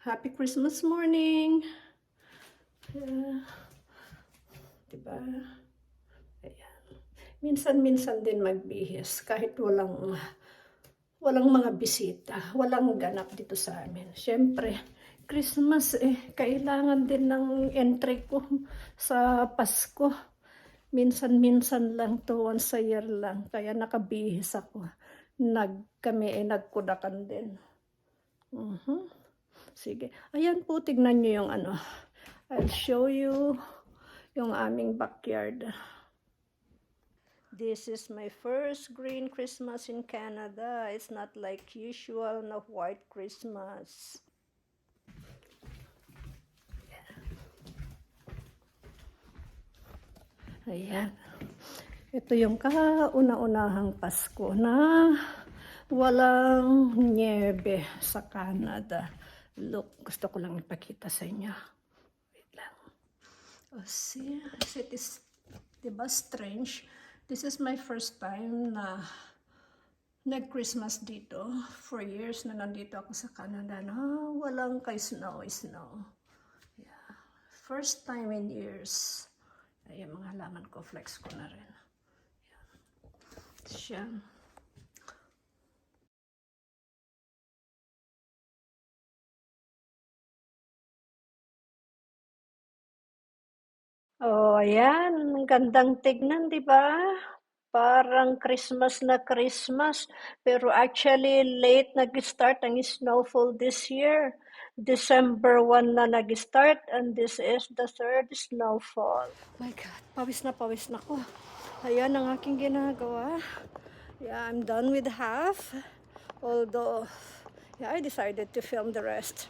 Happy Christmas morning! Diba? Ayan. Minsan-minsan din magbihis kahit walang mga bisita, walang ganap dito sa amin. Siyempre, Christmas kailangan din ng entry ko sa Pasko. Minsan-minsan lang to, once a year lang. Kaya nakabihis ako. Kami nagkudakan din. Sige. Ayan po, tignan nyo yung ano. I'll show you yung aming backyard. This is my first green Christmas in Canada. It's not like usual na white Christmas. Ayan. Ito yung kauna-unahang Pasko na walang niebe sa Canada. Look, gusto ko lang ipakita sa inyo. Wait lang. Oh, see, it is, diba, strange? This is my first time na nag-Christmas dito. 4 years na nandito ako sa Canada na walang snow. Yeah. First time in years. Ayan, mga halaman ko, flex ko na rin. Ayan. Siya. Oh, ayan. Ang gandang tignan, di ba? Parang Christmas na Christmas. Pero actually, late nag-start ang snowfall this year. December 1 na nag-start and this is the third snowfall. My God, pawis na ko. Ayan ang aking ginagawa. Yeah, I'm done with half. Although, yeah, I decided to film the rest.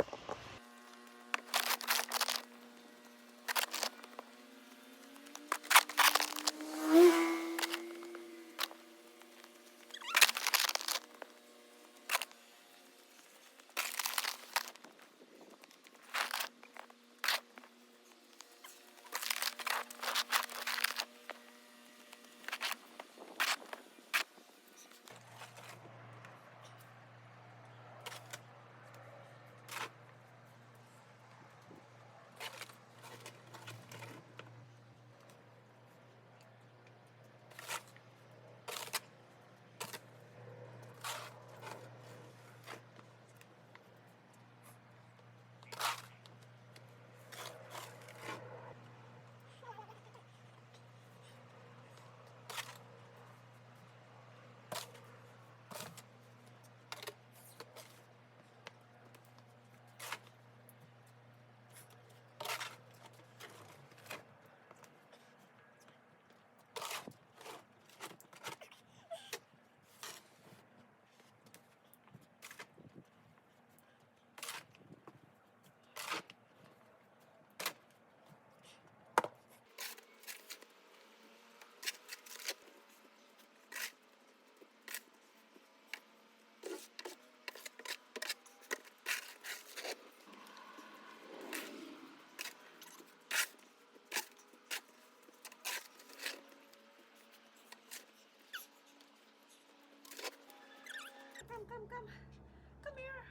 Come here.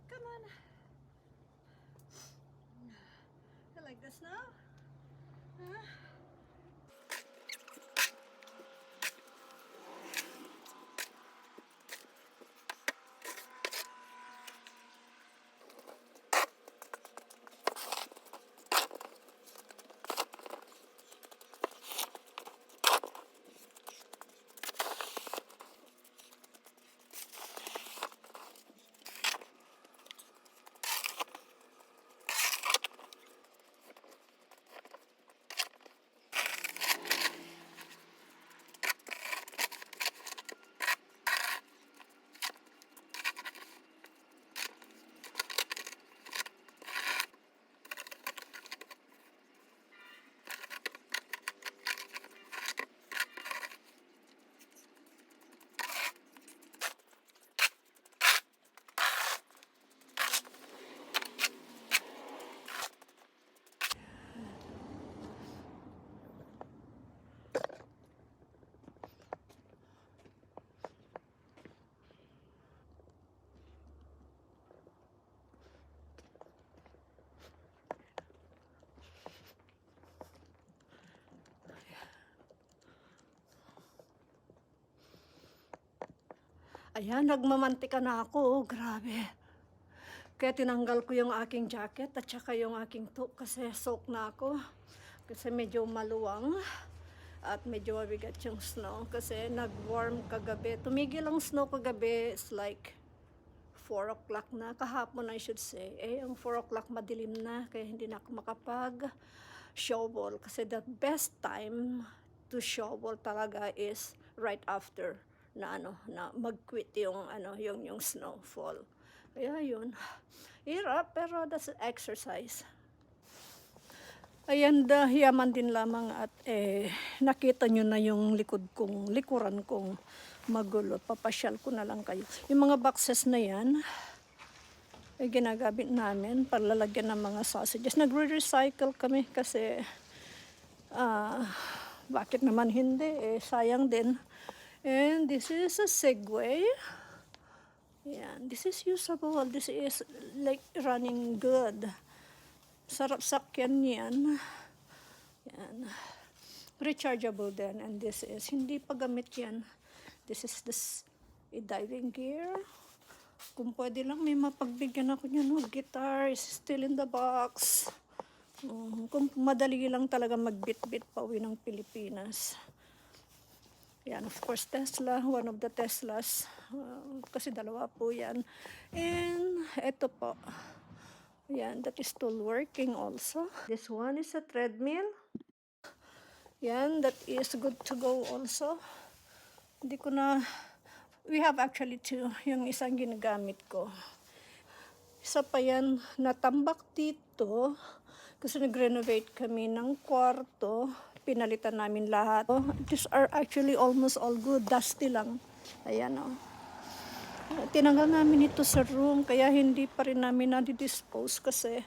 Come on. You like this now? Huh? Ayan, nagmamantika na ako. Oh, grabe. Kaya tinanggal ko yung aking jacket at saka yung aking top kasi soak na ako. Kasi medyo maluwang at medyo mabigat yung snow kasi nag-warm kagabi. Tumigil ang snow kagabi. It's like 4 o'clock na. Kahapon I should say. Ang 4 o'clock madilim na kaya hindi na ako makapag-shovel. Kasi the best time to shovel talaga is right after na na mag-quit yung yung snowfall. Kaya yun. Hirap pero that's exercise. Ayan, yaman din lamang at nakita nyo na yung likuran kong magulo. Papasyal ko na lang kayo. Yung mga boxes na yan, ginagamit namin para lalagyan ng mga sausages. Nagre-recycle kami kasi bakit naman hindi? Sayang din. And this is a Segway. Yan, this is usable. This is like running good. Sarap sakyan yan. Yan. Rechargeable din. And this is, hindi pa gamit yan. This is a diving gear. Kung pwede lang may mapagbigyan ako niyan. No? Guitar is still in the box. Kung madali lang talaga magbit-bit pa uwi ng Pilipinas. Yan, of course, Tesla, one of the Teslas. Kasi dalawa po yan. And ito po. Yan, that is still working also. This one is a treadmill. Yan, that is good to go also. Hindi ko na, we have actually two, yung isang ginagamit ko. Isa pa yan, natambak dito, kasi nag-renovate kami ng kwarto. Pinalitan namin lahat. These are actually almost all good, dusty lang. Ayan o. Tinanggal namin ito sa room, kaya hindi pa rin namin na-dispose kasi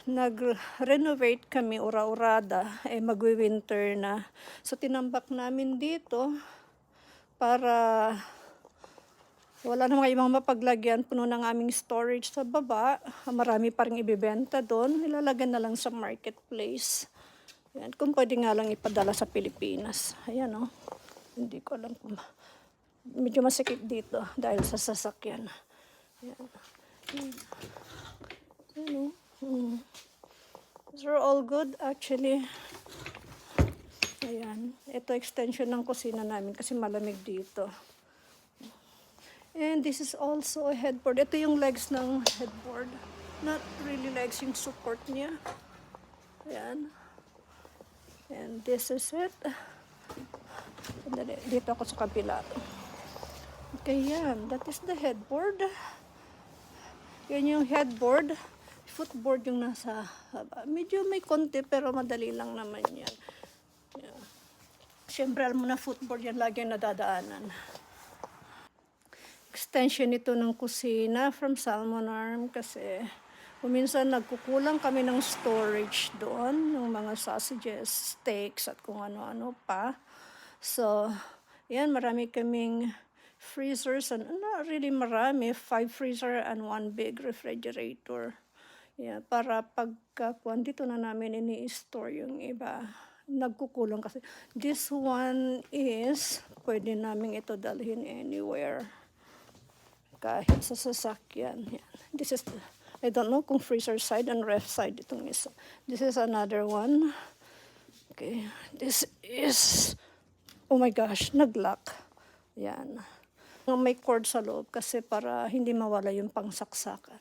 nag-renovate kami, ura-urada, magwi-winter na. So, tinambak namin dito para wala namang ibang mapaglagyan. Puno ng aming storage sa baba. Marami pa rin ibibenta doon. Ilalagyan na lang sa marketplace. Yan. Kung pwede nga lang ipadala sa Pilipinas. Ayan o. Hindi ko alam kung medyo masikip dito dahil sa sasakyan. Ayan. Ayan o. These are all good actually. Ayan. Ito extension ng kusina namin kasi malamig dito. And this is also a headboard. Ito yung legs ng headboard. Not really legs, yung support niya. Ayan. And this is it. Dito ako sa kabila. Okay, yan. That is the headboard. Yan yung headboard. Footboard yung nasa haba. Medyo may konti pero madali lang naman yan. Yeah. Siyempre, alam mo na footboard yan lagi nadadaanan. Extension ito ng kusina from Salmon Arm kasi minsan nagkukulang kami ng storage doon, ng mga sausages, steaks at kung ano-ano pa. So, yan, marami kaming freezers and not really marami, 5 freezer and 1 big refrigerator. Yeah, para pagkakuan dito na namin ini-store yung iba. Nagkukulang kasi. This one is, pwede namin ito dalhin anywhere. Kahit sa sasakyan. Yan. This is, I don't know kung freezer side and ref side itong isa. This is another one. Okay. This is, oh my gosh, nag-lock. Yan. May cord sa loob kasi para hindi mawala yung pangsaksakan.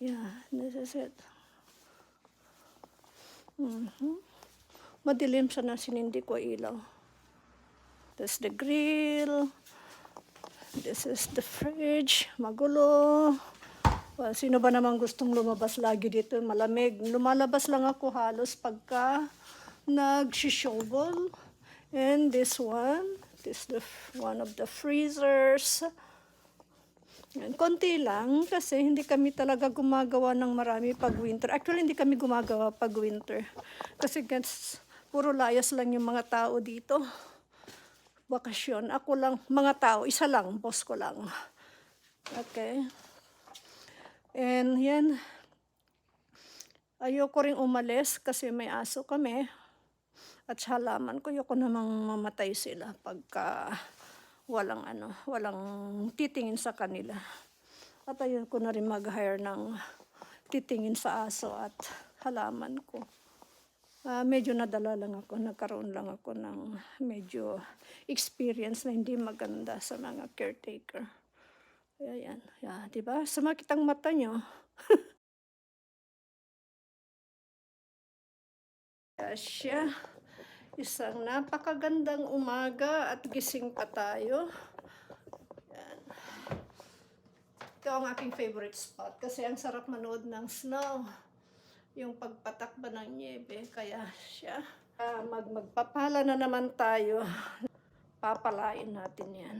Yeah, this is it. Madilim siya na sinindi ko ilaw. This is the grill. This is the fridge. Magulo. Well, sino ba naman gustong lumabas lagi dito? Malamig. Lumalabas lang ako halos pagka nag-shovel. And this one. This is one of the freezers. Yan, konti lang kasi hindi kami talaga gumagawa ng marami pag winter. Actually, hindi kami gumagawa pag winter. Kasi puro layas lang yung mga tao dito. Bakasyon. Ako lang, mga tao, isa lang, boss ko lang. Okay. And yan. Ayoko rin umalis kasi may aso kami. At sa halaman ko, ayoko namang mamatay sila pagka walang titingin sa kanila. At ayun ko na rin mag-hire ng titingin sa aso at halaman ko. Medyo nadala lang ako, nagkaroon lang ako ng medyo experience na hindi maganda sa mga caretaker. Ayan, diba? Sumakit ang mata nyo. Siya, isang napakagandang umaga at gising pa tayo. Ayan. Ito ang aking favorite spot kasi ang sarap manood ng snow. Yung pagpatakba ng niebe, kaya siya. Magpapala na naman tayo. Papalain natin yan.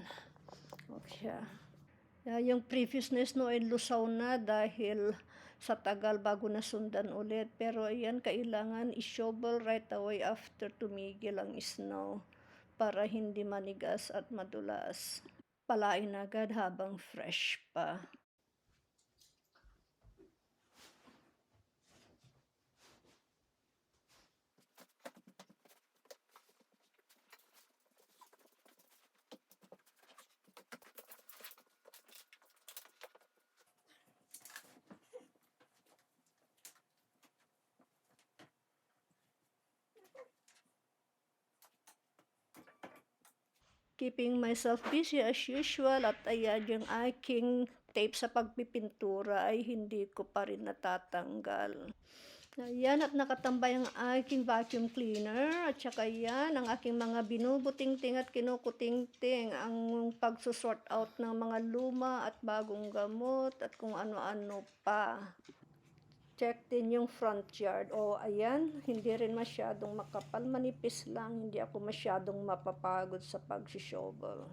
Okay. Yung previous na snow ay lusaw na dahil sa tagal bago nasundan ulit. Pero ayan, kailangan i-shovel right away after tumigil ang snow para hindi manigas at madulas. Palain agad habang fresh pa. Keeping myself busy as usual at ayan yung aking tape sa pagpipintura ay hindi ko pa rin natatanggal. Ayan at nakatambay ang aking vacuum cleaner at saka yan ang aking mga binubutingting at kinukutingting ang pagsusort out ng mga luma at bagong gamot at kung ano-ano pa. Check din yung front yard. Ayan, hindi rin masyadong makapal, manipis lang. Hindi ako masyadong mapapagod sa pag-shovel.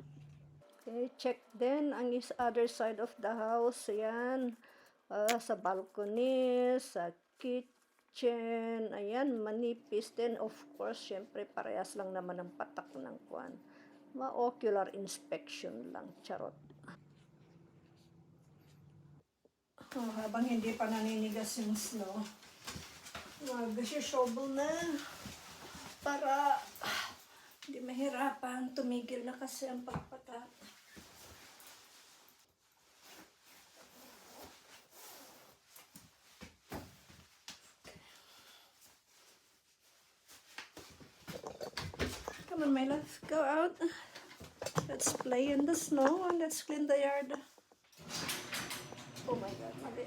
Okay, check din ang other side of the house. Ayan, sa balcony, sa kitchen. Ayan, manipis din. Of course, syempre, parehas lang naman ang patak ng kwan. Ma-ocular inspection lang. Charot. Habang hindi pa naninigas yung snow, mag-shovel na para hindi mahirapan. Tumigil na kasi ang pagpatak. Come on, my love, go out. Let's play in the snow and let's clean the yard. Oh my God, mali.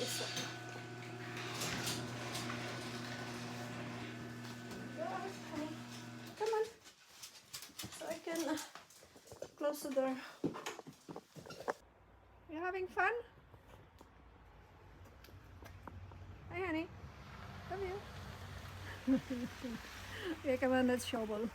Isa. Come on. So I can close the door. You having fun? Hi, honey. Love you. Okay, come on, let's shovel.